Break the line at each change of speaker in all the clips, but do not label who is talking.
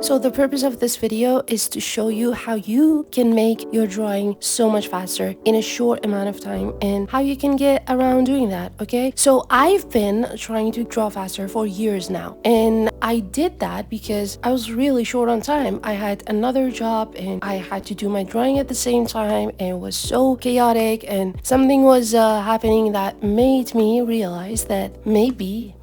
So the purpose of this video is to show you how you can make your drawing so much faster in a short amount of time and how you can get around doing that, okay? So I've been trying to draw faster for years now, and I did that because I was really short on time. I had another job and I had to do my drawing at the same time, and it was so chaotic, and something was happening that made me realize that maybe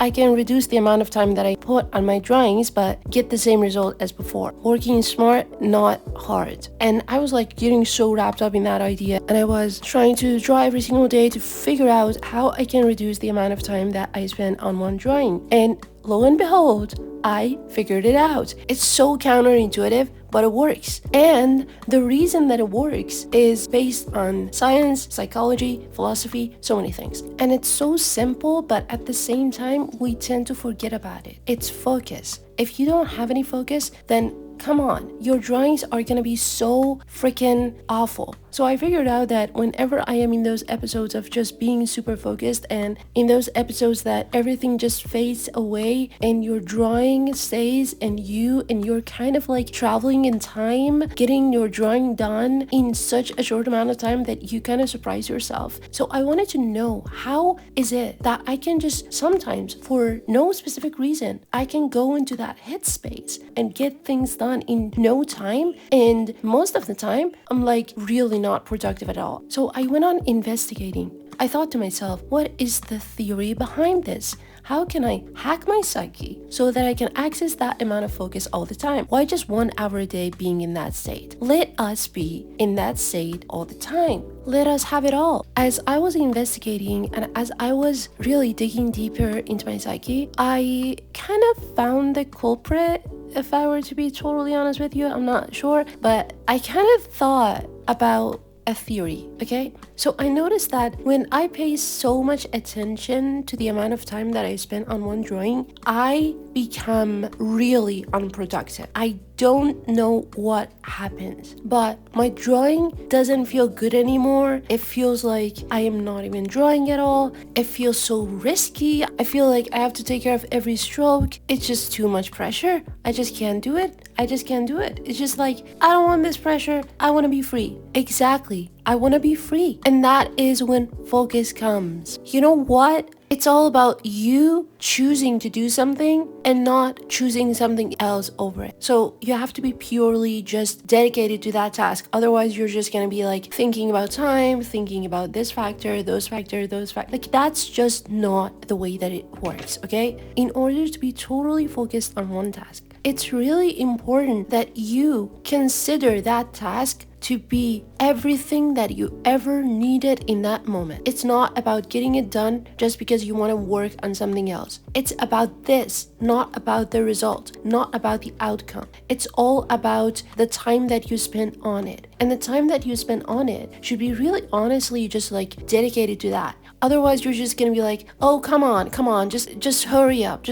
I can reduce the amount of time that I put on my drawings but get the same result as before. Working smart, not hard. And I was like getting so wrapped up in that idea, and I was trying to draw every single day to figure out how I can reduce the amount of time that I spend on one drawing. And lo and behold, I figured it out. It's so counterintuitive, but it works. And the reason that it works is based on science, psychology, philosophy, so many things. And it's so simple, but at the same time, we tend to forget about it. It's focus. If you don't have any focus, then come on, your drawings are gonna be so freaking awful. So I figured out that whenever I am in those episodes of just being super focused, and in those episodes that everything just fades away and your drawing stays, and you're kind of like traveling in time, getting your drawing done in such a short amount of time that you kind of surprise yourself. So I wanted to know, how is it that I can just sometimes, for no specific reason, I can go into that headspace and get things done in no time, and most of the time I'm like really not productive at all. So I went on investigating. I thought to myself, what is the theory behind this? How can I hack my psyche so that I can access that amount of focus all the time? Why just 1 hour a day being in that state? Let us be in that state all the time. Let us have it all. As I was investigating and as I was really digging deeper into my psyche, I kind of found the culprit. If I were to be totally honest with you, I'm not sure, but I kind of thought about a theory, okay? So I noticed that when I pay so much attention to the amount of time that I spend on one drawing, I become really unproductive. I don't know what happens, but my drawing doesn't feel good anymore. It feels like I am not even drawing at all. It feels so risky. I feel like I have to take care of every stroke. It's just too much pressure. I just can't do it. It's just like, I don't want this pressure. I want to be free. Exactly. I want to be free. And that is when focus comes. You know what? It's all about you choosing to do something and not choosing something else over it. So you have to be purely just dedicated to that task. Otherwise, you're just going to be like thinking about time, thinking about this factor, those factor. Like, that's just not the way that it works, okay? In order to be totally focused on one task, it's really important that you consider that task to be everything that you ever needed in that moment. It's not about getting it done just because you want to work on something else. It's about this, not about the result, not about the outcome. It's all about the time that you spend on it. And the time that you spend on it should be really honestly just like dedicated to that. Otherwise, you're just gonna be like, oh, come on, just hurry up,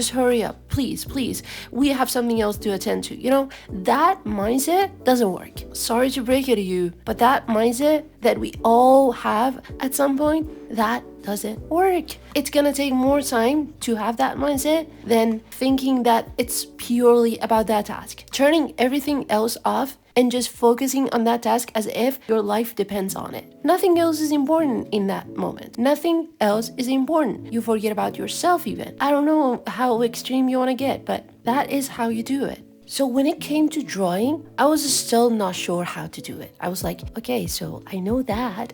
please. We have something else to attend to. You know, that mindset doesn't work. Sorry to break it to you, but that mindset that we all have at some point, that doesn't work. It's gonna take more time to have that mindset than thinking that it's purely about that task. Turning everything else off and just focusing on that task as if your life depends on it. Nothing else is important in that moment. Nothing else is important. You forget about yourself even. I don't know how extreme you want to get, but that is how you do it. So when it came to drawing, I was still not sure how to do it. I was like, okay, so I know that,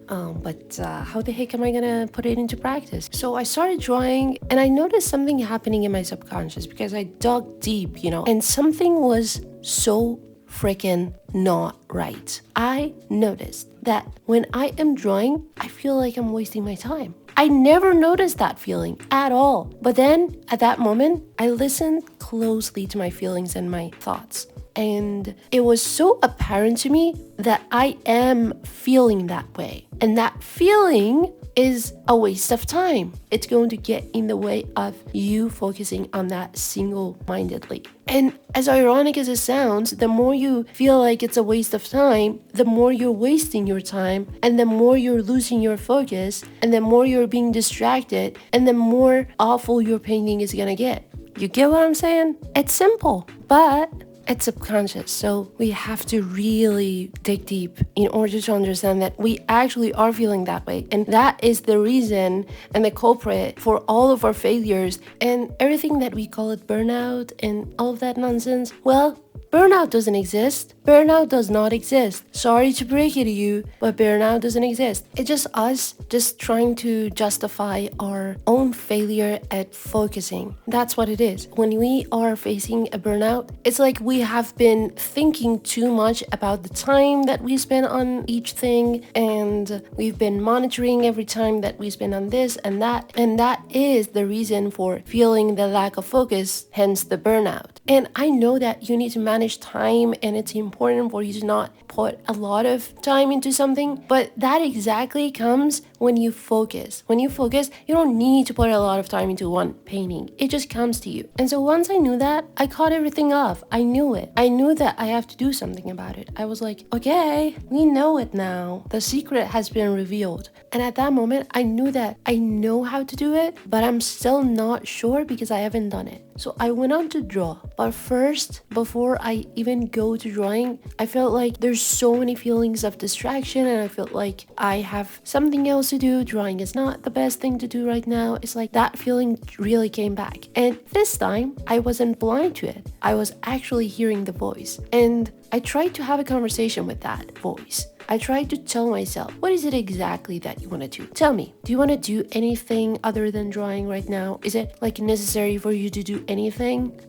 but how the heck am I gonna put it into practice? So I started drawing, and I noticed something happening in my subconscious because I dug deep, and something was so freaking not right. I noticed that when I am drawing, I feel like I'm wasting my time. I never noticed that feeling at all. But then at that moment, I listened closely to my feelings and my thoughts. And it was so apparent to me that I am feeling that way. And that feeling is a waste of time. It's going to get in the way of you focusing on that single-mindedly. And as ironic as it sounds, the more you feel like it's a waste of time, the more you're wasting your time, and the more you're losing your focus, and the more you're being distracted, and the more awful your painting is gonna get. You get what I'm saying? It's simple, but it's subconscious, so we have to really dig deep in order to understand that we actually are feeling that way. And that is the reason and the culprit for all of our failures and everything that we call it burnout and all of that nonsense. Well, burnout doesn't exist. Burnout does not exist. Sorry to break it to you, but burnout doesn't exist. It's just us just trying to justify our own failure at focusing. That's what it is. When we are facing a burnout, it's like we have been thinking too much about the time that we spend on each thing, and we've been monitoring every time that we spend on this and that is the reason for feeling the lack of focus, hence the burnout. And I know that you need to manage time, and it's important for you to not put a lot of time into something, but that exactly comes when you focus. When you focus, you don't need to put a lot of time into one painting. It just comes to you. And so once I knew that, I caught everything off. I knew it. I knew that I have to do something about it. I was like, okay, we know it now. The secret has been revealed. And at that moment, I knew that I know how to do it, but I'm still not sure because I haven't done it. So I went on to draw. But first, before I even go to drawing, I felt like there's so many feelings of distraction, and I felt like I have something else to do. Drawing is not the best thing to do right now. It's like that feeling really came back. And this time, I wasn't blind to it. I was actually hearing the voice. And I tried to have a conversation with that voice. I tried to tell myself, what is it exactly that you want to do? Tell me, do you want to do anything other than drawing right now? Is it like necessary for you to do anything?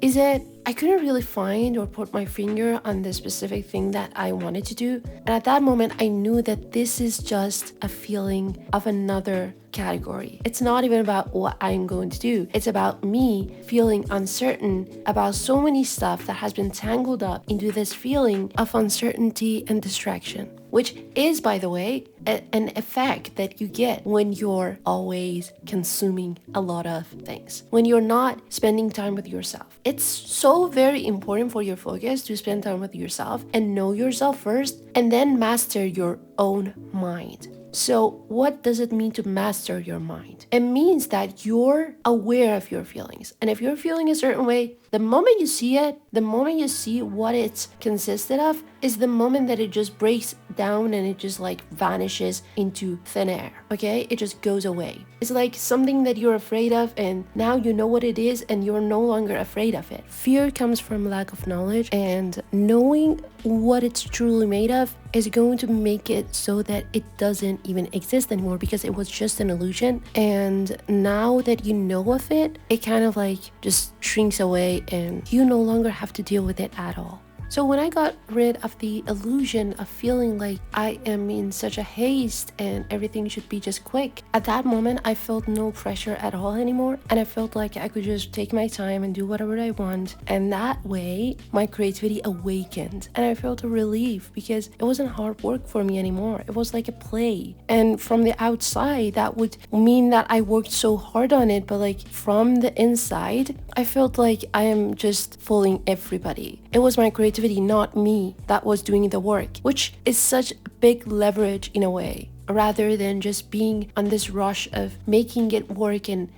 I couldn't really find or put my finger on the specific thing that I wanted to do. And at that moment, I knew that this is just a feeling of another category. It's not even about what I'm going to do. It's about me feeling uncertain about so many stuff that has been tangled up into this feeling of uncertainty and distraction, which is, by the way, an effect that you get when you're always consuming a lot of things, when you're not spending time with yourself. It's so very important for your focus to spend time with yourself and know yourself first, and then master your own mind. So what does it mean to master your mind? It means that you're aware of your feelings. And if you're feeling a certain way, the moment you see it, the moment you see what it's consisted of, is the moment that it just breaks down and it just like vanishes into thin air, okay? It just goes away. It's like something that you're afraid of, and now you know what it is and you're no longer afraid of it. Fear comes from lack of knowledge, and knowing what it's truly made of is going to make it so that it doesn't even exist anymore, because it was just an illusion. And now that you know of it, it kind of like just shrinks away and you no longer have to deal with it at all. So when I got rid of the illusion of feeling like I am in such a haste and everything should be just quick, at that moment I felt no pressure at all anymore, and I felt like I could just take my time and do whatever I want. And that way my creativity awakened, and I felt a relief because it wasn't hard work for me anymore. It was like a play. And from the outside that would mean that I worked so hard on it, but like from the inside I felt like I am just fooling everybody. It was my creativity, not me, that was doing the work, which is such a big leverage in a way, rather than just being on this rush of making it work and,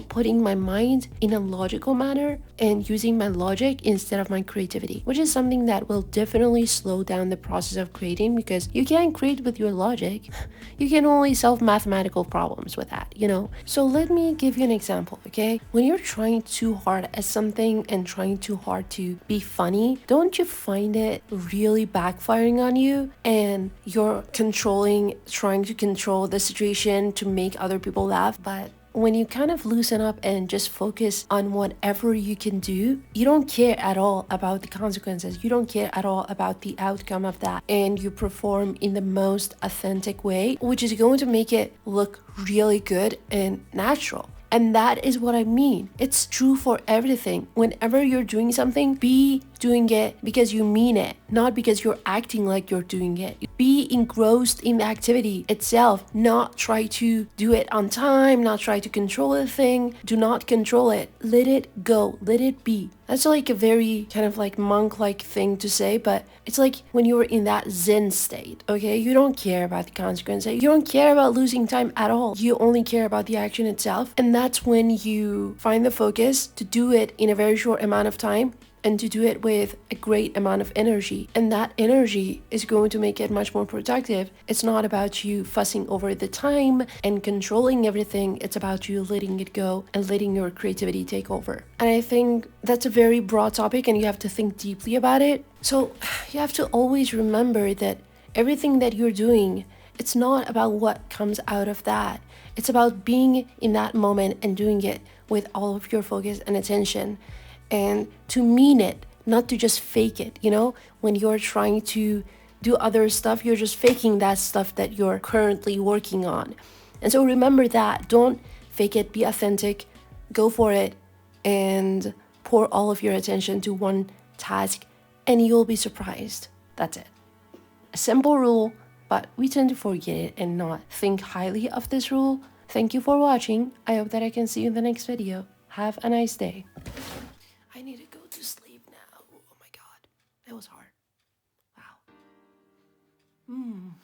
putting my mind in a logical manner and using my logic instead of my creativity, which is something that will definitely slow down the process of creating, because you can't create with your logic. You can only solve mathematical problems with that, So let me give you an example, okay? When you're trying too hard at something and trying too hard to be funny, don't you find it really backfiring on you, and you're trying to control the situation to make other people laugh? But when you kind of loosen up and just focus on whatever you can do, you don't care at all about the consequences. You don't care at all about the outcome of that. And you perform in the most authentic way, which is going to make it look really good and natural. And that is what I mean. It's true for everything. Whenever you're doing something, be doing it because you mean it, not because you're acting like you're doing it. Be engrossed in the activity itself, not try to do it on time, not try to control the thing. Do not control it. Let it go. Let it be. That's like a very kind of like monk-like thing to say, but it's like when you're in that Zen state, okay? You don't care about the consequences. You don't care about losing time at all. You only care about the action itself. And that's when you find the focus to do it in a very short amount of time and to do it with a great amount of energy. And that energy is going to make it much more productive. It's not about you fussing over the time and controlling everything. It's about you letting it go and letting your creativity take over. And I think that's a very broad topic and you have to think deeply about it. So you have to always remember that everything that you're doing, it's not about what comes out of that. It's about being in that moment and doing it with all of your focus and attention. And to mean it, not to just fake it, you know? When you're trying to do other stuff, you're just faking that stuff that you're currently working on. And so remember that. Don't fake it, be authentic, go for it, and pour all of your attention to one task, and you'll be surprised. That's it. A simple rule, but we tend to forget it and not think highly of this rule. Thank you for watching. I hope that I can see you in the next video. Have a nice day. I need to go to sleep now. Oh my god. That was hard. Wow.